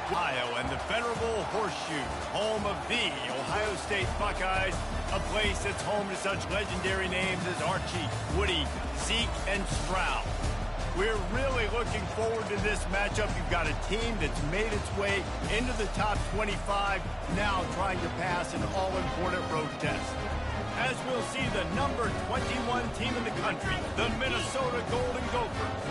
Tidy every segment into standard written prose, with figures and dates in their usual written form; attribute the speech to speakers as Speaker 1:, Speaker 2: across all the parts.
Speaker 1: Ohio and the venerable Horseshoe, home of the Ohio State Buckeyes, a place that's home to such legendary names as Archie, Woody, Zeke, and Stroud. We're really looking forward to this matchup. You've got a team that's made its way into the top 25, now trying to pass an all-important road test. As we'll see the number 21 team in the country, the Minnesota Golden Gophers,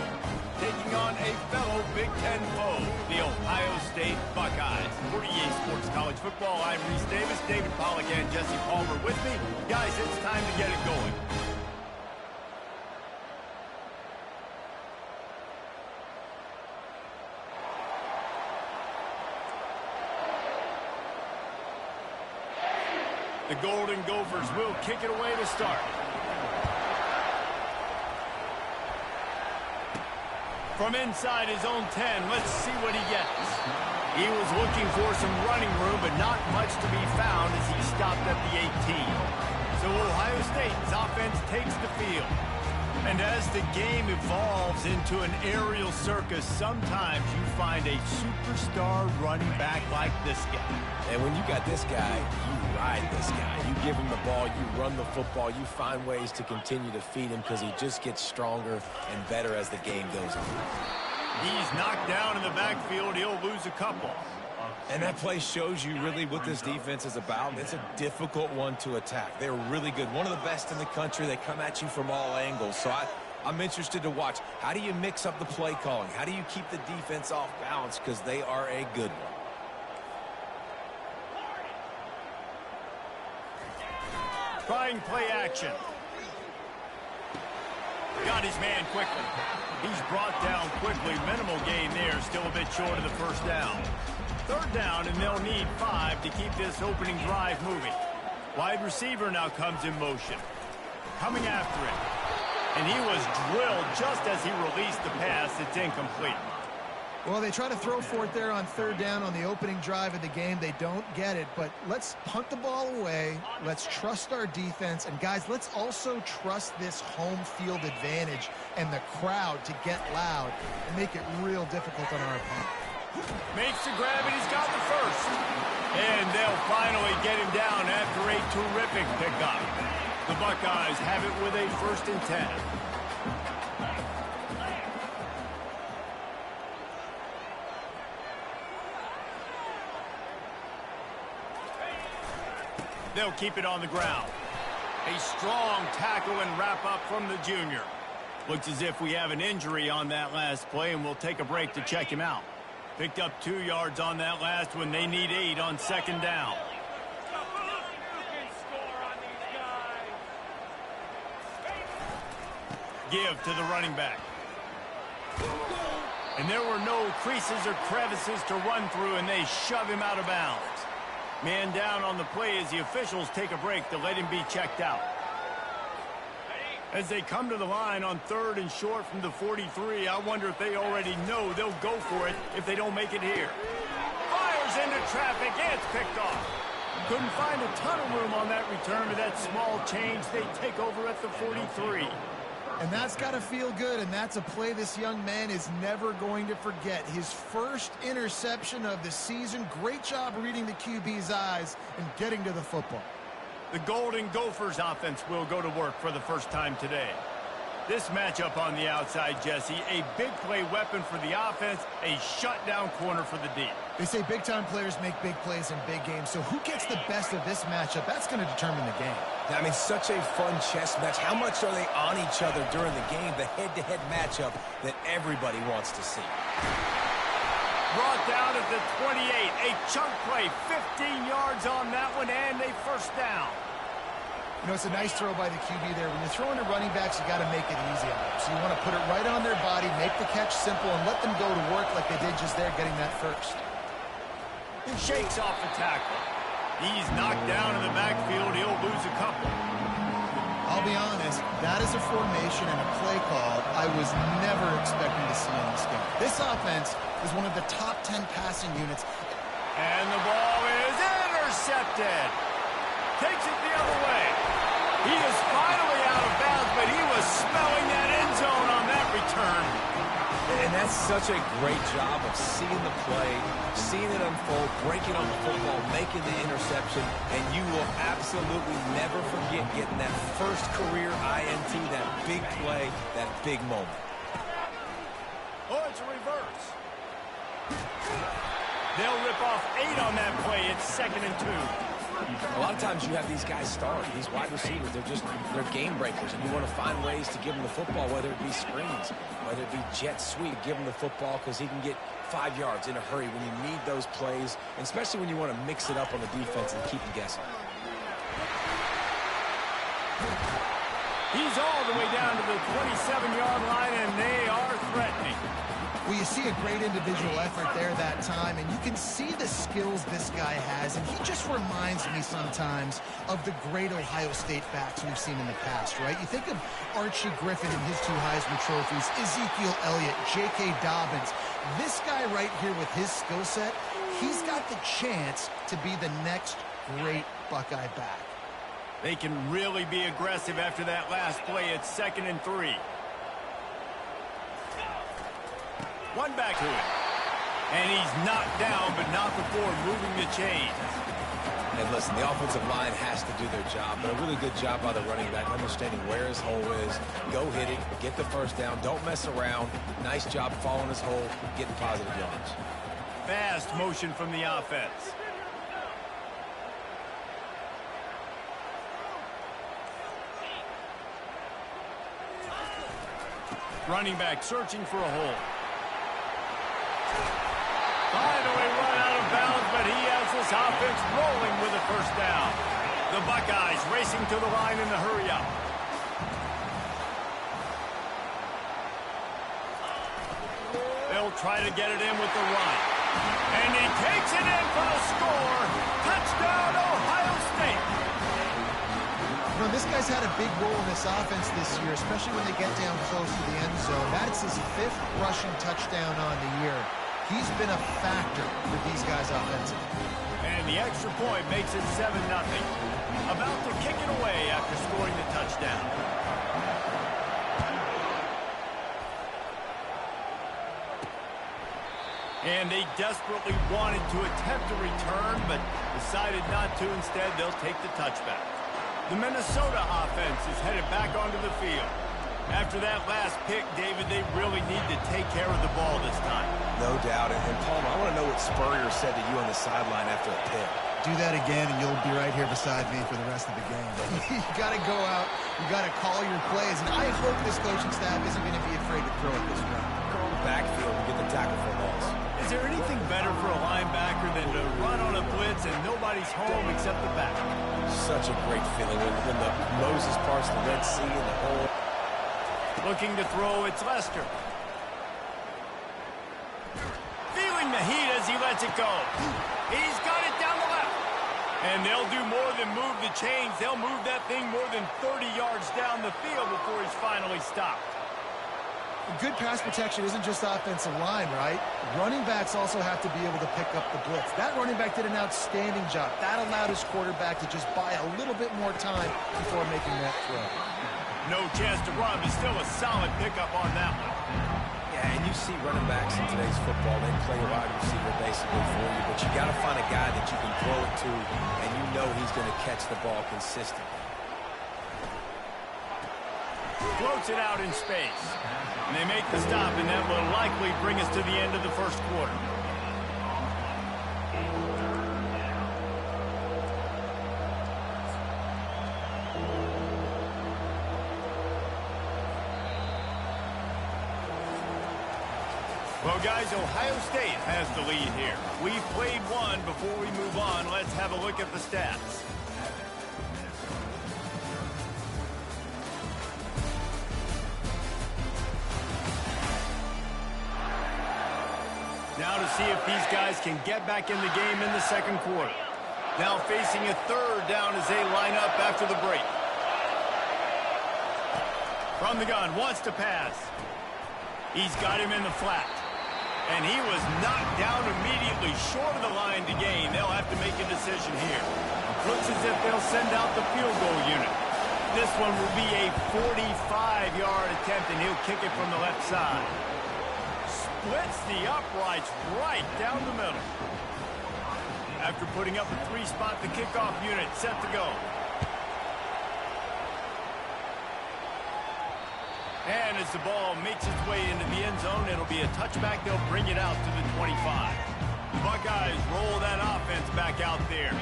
Speaker 1: taking on a fellow Big Ten foe, the Ohio State Buckeyes. For EA Sports College Football, I'm Reese Davis, David Pollack, and Jesse Palmer with me. Guys, it's time to get it going. The Golden Gophers will kick it away to start. From inside his own 10, let's see what he gets. He was looking for some running room, but not much to be found as he stopped at the 18. So Ohio State's offense takes the field. And as the game evolves into an aerial circus, sometimes you find a superstar running back like this guy.
Speaker 2: And when you got this guy, you ride this guy. You give him the ball, you run the football, you find ways to continue to feed him because he just gets stronger and better as the game goes on.
Speaker 1: He's knocked down in the backfield. He'll lose a couple.
Speaker 2: And that play shows you really what this defense is about. It's a difficult one to attack. They're really good. One of the best in the country. They come at you from all angles. So I'm interested to watch. How do you mix up the play calling? How do you keep the defense off balance? Because they are a good one.
Speaker 1: Trying play action. Got his man quickly. He's brought down quickly. Minimal gain there. Still a bit short of the first down. Third down, and they'll need 5 to keep this opening drive moving. Wide receiver now comes in motion. Coming after it. And he was drilled just as he released the pass. It's incomplete.
Speaker 3: Well, they try to throw for it there on third down on the opening drive of the game. They don't get it, but let's punt the ball away. Let's trust our defense. And, guys, let's also trust this home field advantage and the crowd to get loud and make it real difficult on our opponent.
Speaker 1: Makes the grab, and he's got the first. And they'll finally get him down after a terrific pickup. The Buckeyes have it with a 1st and 10. They'll keep it on the ground. A strong tackle and wrap up from the junior. Looks as if we have an injury on that last play, and we'll take a break to check him out. Picked up 2 yards on that last one. They need 8 on 2nd down. Give to the running back. And there were no creases or crevices to run through, and they shove him out of bounds. Man down on the play as the officials take a break to let him be checked out. As they come to the line on 3rd and short from the 43, I wonder if they already know they'll go for it if they don't make it here. Fires into traffic, and it's picked off. Couldn't find a ton of room on that return with that small change. They take over at the 43.
Speaker 3: And that's got to feel good, and that's a play this young man is never going to forget. His first interception of the season. Great job reading the QB's eyes and getting to the football.
Speaker 1: The Golden Gophers offense will go to work for the first time today. This matchup on the outside, Jesse, a big play weapon for the offense, a shutdown corner for the D.
Speaker 3: They say big-time players make big plays in big games, so who gets the best of this matchup? That's going to determine the game.
Speaker 2: I mean, such a fun chess match. How much are they on each other during the game? The head-to-head matchup that everybody wants to see.
Speaker 1: Brought down at the 28, a chunk play, 15 yards on that one, and a 1st down.
Speaker 3: You know, it's a nice throw by the QB there. When you're throwing to running backs, you got to make it easy on them. So you want to put it right on their body, make the catch simple, and let them go to work like they did just there, getting that first.
Speaker 1: And shakes off the tackle. He's knocked down in the backfield. He'll lose a couple.
Speaker 3: I'll be honest, that is a formation and a play call I was never expecting to see in this game. This offense is one of the top 10 passing units.
Speaker 1: And the ball is intercepted. Takes it the other way. He is finally out of bounds, but he was smelling that end zone on that return.
Speaker 2: And that's such a great job of seeing the play, seeing it unfold, breaking on the football, making the interception, and you will absolutely never forget getting that first career INT, that big play, that big moment.
Speaker 1: Oh, it's a reverse. They'll rip off 8 on that play. It's 2nd and 2.
Speaker 2: A lot of times you have these guys start, these wide receivers, they're game breakers, and you want to find ways to give them the football, whether it be screens, whether it be jet sweep, give him the football because he can get 5 yards in a hurry when you need those plays, and especially when you want to mix it up on the defense and keep them guessing.
Speaker 1: He's all the way down to the 27-yard line, and they are threatening.
Speaker 3: Well, you see a great individual effort there that time, and you can see the skills this guy has, and he just reminds me sometimes of the great Ohio State backs we've seen in the past, right? You think of Archie Griffin and his 2 Heisman trophies, Ezekiel Elliott, J.K. Dobbins. This guy right here with his skill set, he's got the chance to be the next great Buckeye back.
Speaker 1: They can really be aggressive after that last play. It's 2nd and 3. One back to it. And he's knocked down, but not before moving the chains.
Speaker 2: And listen, the offensive line has to do their job, but a really good job by the running back, understanding where his hole is. Go hit it, get the first down, don't mess around. Nice job following his hole, getting positive yards.
Speaker 1: Fast motion from the offense. Running back searching for a hole. Finally run out of bounds, but he has this offense rolling with a first down. The Buckeyes racing to the line in the hurry-up. They'll try to get it in with the run. And he takes it in for the score. Touchdown, Ohio State.
Speaker 3: You know, this guy's had a big role in this offense this year, especially when they get down close to the end zone. That's his 5th rushing touchdown on the year. He's been a factor for these guys offensively.
Speaker 1: And the extra point makes it 7-0. About to kick it away after scoring the touchdown. And they desperately wanted to attempt a return, but decided not to. Instead, they'll take the touchback. The Minnesota offense is headed back onto the field. After that last pick, David, they really need to take care of the ball this time.
Speaker 2: No doubt. And Palmer, I want to know what Spurrier said to you on the sideline after a pick.
Speaker 3: Do that again, and you'll be right here beside me for the rest of the game. You got to go out. You got to call your plays. And I hope this coaching staff isn't going to be afraid to throw it this round.
Speaker 2: Go on the backfield and get the tackle for loss.
Speaker 1: Is there anything better for a linebacker than to run on a blitz and nobody's home except the back?
Speaker 2: Such a great feeling when the Moses parts the Red Sea and the whole.
Speaker 1: Looking to throw, it's Lester. Feeling the heat as he lets it go. He's got it down the left. And they'll do more than move the chains. They'll move that thing more than 30 yards down the field before he's finally stopped.
Speaker 3: Good pass protection isn't just offensive line, right? Running backs also have to be able to pick up the blitz. That running back did an outstanding job. That allowed his quarterback to just buy a little bit more time before making that throw.
Speaker 1: No chance to run, but still a solid pickup on that one.
Speaker 2: Yeah, and you see running backs in today's football, they play a wide receiver basically for you, but you got to find a guy that you can throw it to, and you know he's going to catch the ball consistently.
Speaker 1: Floats it out in space. And they make the stop, and that will likely bring us to the end of the first quarter. Well, guys, Ohio State has the lead here. We've played one. Before we move on, let's have a look at the stats. Now to see if these guys can get back in the game in the second quarter. Now facing a third down as they line up after the break. From the gun, wants to pass. He's got him in the flat. And he was knocked down immediately short of the line to gain. They'll have to make a decision here. Looks as if they'll send out the field goal unit. This one will be a 45-yard attempt, and he'll kick it from the left side. splits the uprights right down the middle. After putting up a three-spot, the kickoff unit set to go. And as the ball makes its way into the end zone, it'll be a touchback. They'll bring it out to the 25. The Buckeyes roll that offense back out there.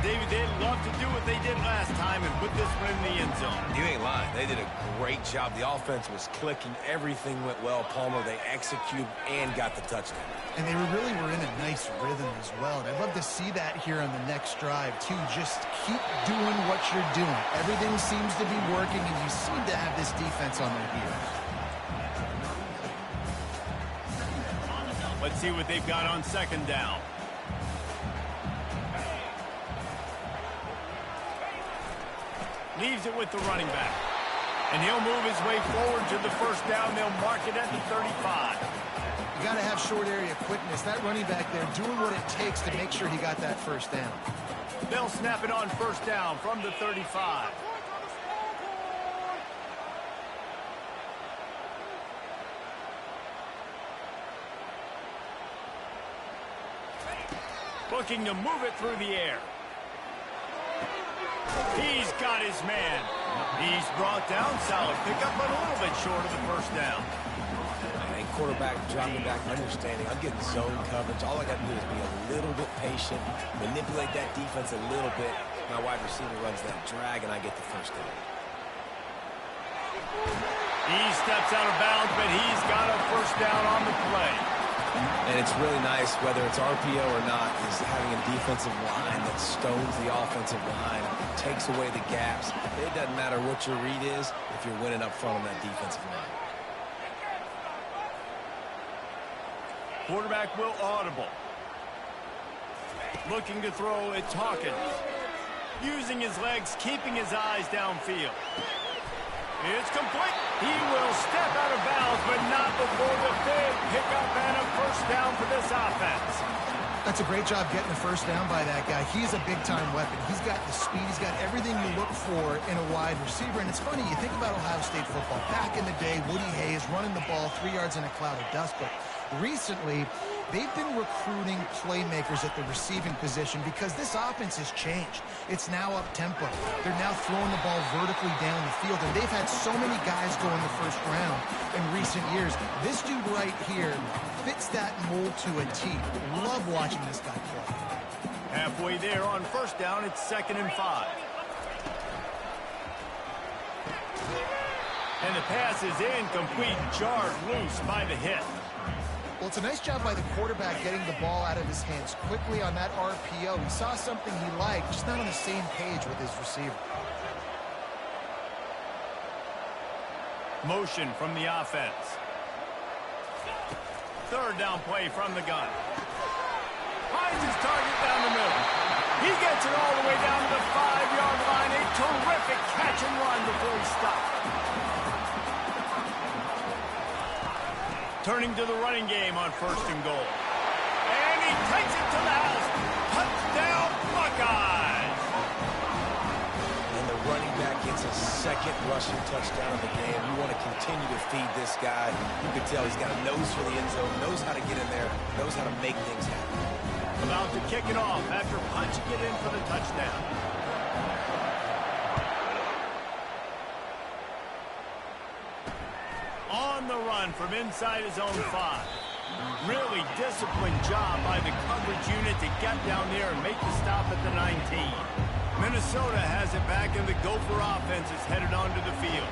Speaker 1: David, they'd love to do what they did last time and put this one in the end zone.
Speaker 2: You ain't lying. They did a great job. The offense was clicking. Everything went well, Palmer. They executed and got the touchdown.
Speaker 3: And they really were in a nice rhythm as well. And I'd love to see that here on the next drive, too. Just keep doing what you're doing. Everything seems to be working, and you seem to have this defense on their heels.
Speaker 1: Let's see what they've got on second down. Leaves it with the running back. And he'll move his way forward to the first down. They'll mark it at the 35.
Speaker 3: You got to have short area quickness. That running back there doing what it takes to make sure he got that first down.
Speaker 1: They'll snap it on first down from the 35. Looking to move it through the air. He's got his man. He's brought down. Solid pickup, but a little bit short of the first down.
Speaker 2: And quarterback dropping back, understanding. I'm getting zone coverage. All I got to do is be a little bit patient, manipulate that defense a little bit. My wide receiver runs that drag, and I get the first down.
Speaker 1: He steps out of bounds, but he's got a first down on the play.
Speaker 2: And it's really nice, whether it's RPO or not, is having a defensive line that stones the offensive line, takes away the gaps. It doesn't matter what your read is if you're winning up front on that defensive line.
Speaker 1: Quarterback will audible. Looking to throw, it's Hawkins. Using his legs, keeping his eyes downfield. It's complete. He will step out of bounds, but not before the big pickup and a first down for this offense.
Speaker 3: That's a great job getting the first down by that guy. He's a big-time weapon. He's got the speed. He's got everything you look for in a wide receiver. And it's funny, you think about Ohio State football. Back in the day, Woody Hayes running the ball 3 yards in a cloud of dust. But recently, they've been recruiting playmakers at the receiving position because this offense has changed. It's now up-tempo. They're now throwing the ball vertically down the field, and they've had so many guys go in the first round in recent years. This dude right here fits that mold to a T. Love watching this guy play.
Speaker 1: Halfway there on first down, it's 2nd and 5. And the pass is incomplete, jarred loose by the hit.
Speaker 3: Well, it's a nice job by the quarterback getting the ball out of his hands quickly on that RPO. He saw something he liked, just not on the same page with his receiver.
Speaker 1: Motion from the offense. 3rd down play from the gun. Finds his target down the middle. He gets it all the way down to the 5-yard line. A terrific catch and run before he stopped. Turning to the running game on 1st and goal. And he takes it to the house. Touchdown, Buckeyes!
Speaker 2: And the running back gets a 2nd rushing touchdown of the game. You want to continue to feed this guy. You can tell he's got a nose for the end zone, knows how to get in there, knows how to make things happen.
Speaker 1: About to kick it off after punching it in for the touchdown. On the run from inside his own 5. Really disciplined job by the coverage unit to get down there and make the stop at the 19. Minnesota has it back, and the Gopher offense is headed onto the field.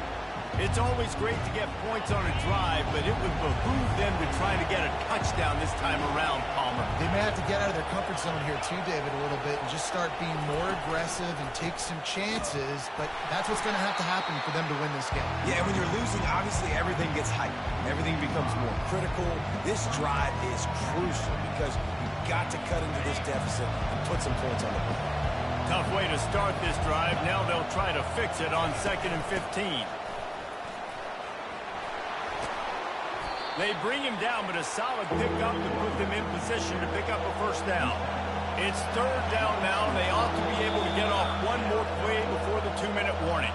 Speaker 1: It's always great to get points on a drive, but it would behoove them to try to get a touchdown this time around, Palmer.
Speaker 3: They may have to get out of their comfort zone here too, David, a little bit, and just start being more aggressive and take some chances, but that's what's going to have to happen for them to win this game.
Speaker 2: Yeah, when you're losing, obviously everything gets hyped. Everything becomes more critical. This drive is crucial because you've got to cut into this deficit and put some points on the board.
Speaker 1: Tough way to start this drive. Now they'll try to fix it on 2nd and 15. They bring him down, but a solid pickup to put them in position to pick up a first down. It's 3rd down now. They ought to be able to get off one more play before the 2-minute warning.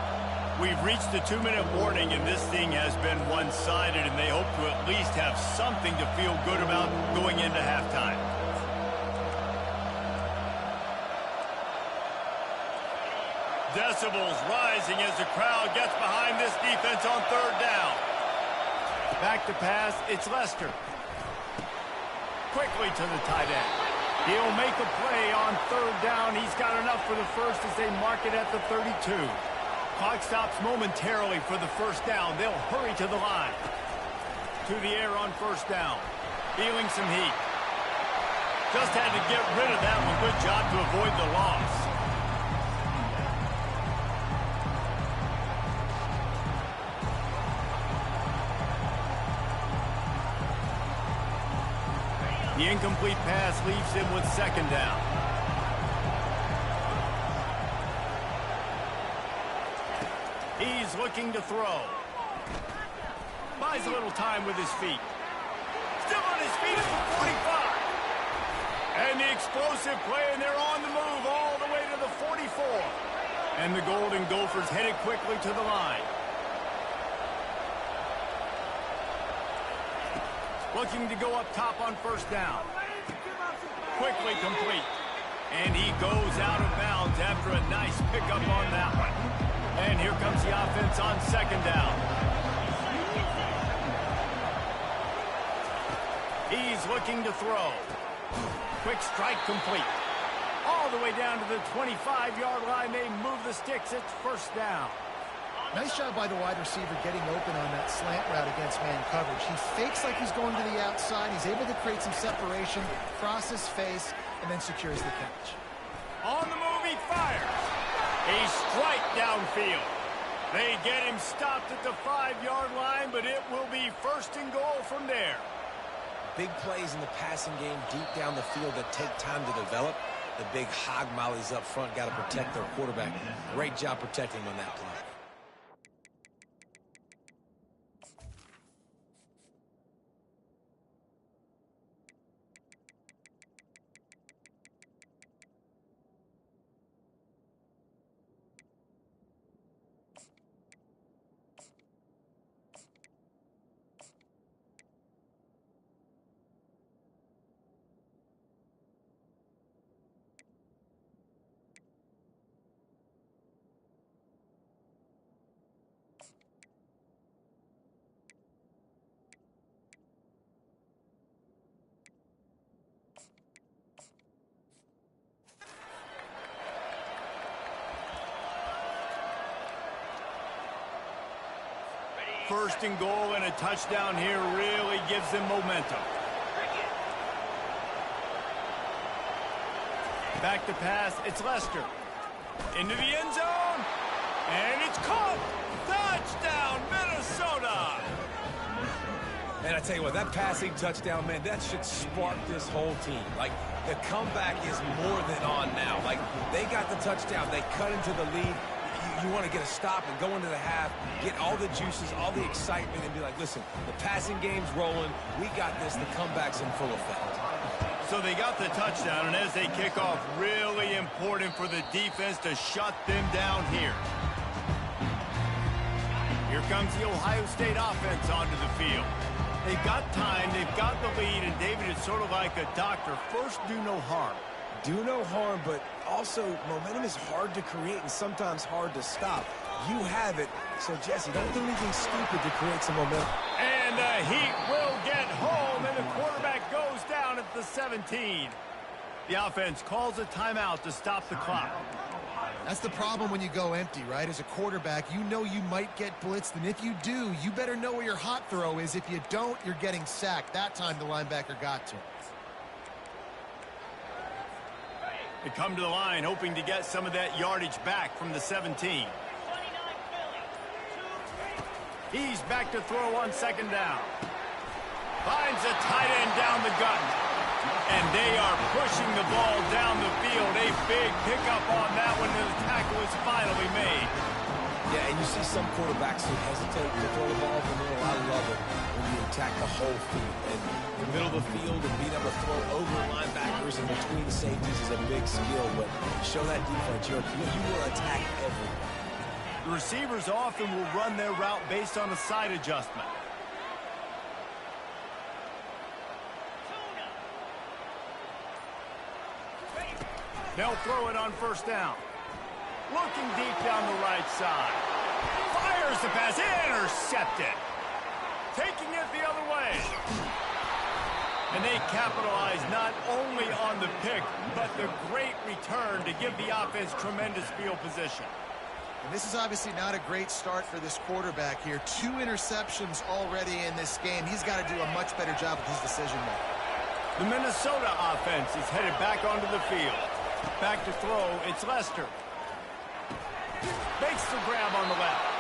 Speaker 1: We've reached the 2-minute warning, and this thing has been one-sided, and they hope to at least have something to feel good about going into halftime. Decibels rising as the crowd gets behind this defense on third down. Back to pass, it's Lester. Quickly to the tight end. He'll make a play on third down. He's got enough for the first as they mark it at the 32. Clock stops momentarily for the first down. They'll hurry to the line. To the air on first down. Feeling some heat. Just had to get rid of that one. Good job to avoid the loss. The incomplete pass leaves him with second down. He's looking to throw. Buys a little time with his feet. Still on his feet at the 45. And the explosive play, and they're on the move all the way to the 44. And the Golden Gophers headed quickly to the line. Looking to go up top on first down. Quickly complete. And he goes out of bounds after a nice pickup on that one. And here comes the offense on second down. He's looking to throw. Quick strike complete. All the way down to the 25-yard line. They move the sticks. It's first down.
Speaker 3: Nice job by the wide receiver getting open on that slant route against man coverage. He fakes like he's going to the outside. He's able to create some separation, cross his face, and then secures the catch.
Speaker 1: On the move, he fires. A strike downfield. They get him stopped at the 5-yard line, but it will be first and goal from there.
Speaker 2: Big plays in the passing game deep down the field that take time to develop. The big hog mollies up front got to protect their quarterback. Great job protecting him on that play.
Speaker 1: First and goal and a touchdown here really gives them momentum. Back to pass, it's Lester. Into the end zone, and it's caught. Touchdown, Minnesota!
Speaker 2: And I tell you what, that passing touchdown, man, that should spark this whole team. Like, the comeback is more than on now. Like, they got the touchdown. They cut into the lead. You want to get a stop and go into the half, get all the juices, all the excitement, and be like, listen, the passing game's rolling. We got this. The comeback's in full effect.
Speaker 1: So they got the touchdown, and as they kick off, really important for the defense to shut them down here. Here comes the Ohio State offense onto the field. They've got time, they've got the lead, and David is sort of like a doctor. First, do no harm.
Speaker 2: Do no harm, but also momentum is hard to create and sometimes hard to stop. You have it, so Jesse, don't do anything stupid to create some momentum.
Speaker 1: And the Heat will get home, and the quarterback goes down at the 17. The offense calls a timeout to stop the clock.
Speaker 3: That's the problem when you go empty, right? As a quarterback, you know you might get blitzed, and if you do, you better know where your hot throw is. If you don't, you're getting sacked. That time the linebacker got to him.
Speaker 1: They come to the line hoping to get some of that yardage back from the 17. He's back to throw on second down. Finds a tight end down the gut. And they are pushing the ball down the field. A big pickup on that one, and the tackle is finally made.
Speaker 2: Yeah, and you see some quarterbacks who hesitate to throw the ball from the middle. I love it when you attack the whole field. And the middle of the field and being able to throw over linebackers and between safeties is a big skill. But show that defense, you will attack everyone.
Speaker 1: The receivers often will run their route based on a side adjustment. They'll throw it on first down. Looking deep down the right side. Fires the pass. Intercepted. Taking it the other way. And they capitalize not only on the pick, but the great return to give the offense tremendous field position.
Speaker 3: And this is obviously not a great start for this quarterback here. 2 interceptions already in this game. He's got to do a much better job with his decision making.
Speaker 1: The Minnesota offense is headed back onto the field. Back to throw, it's Lester. Makes the grab on the left.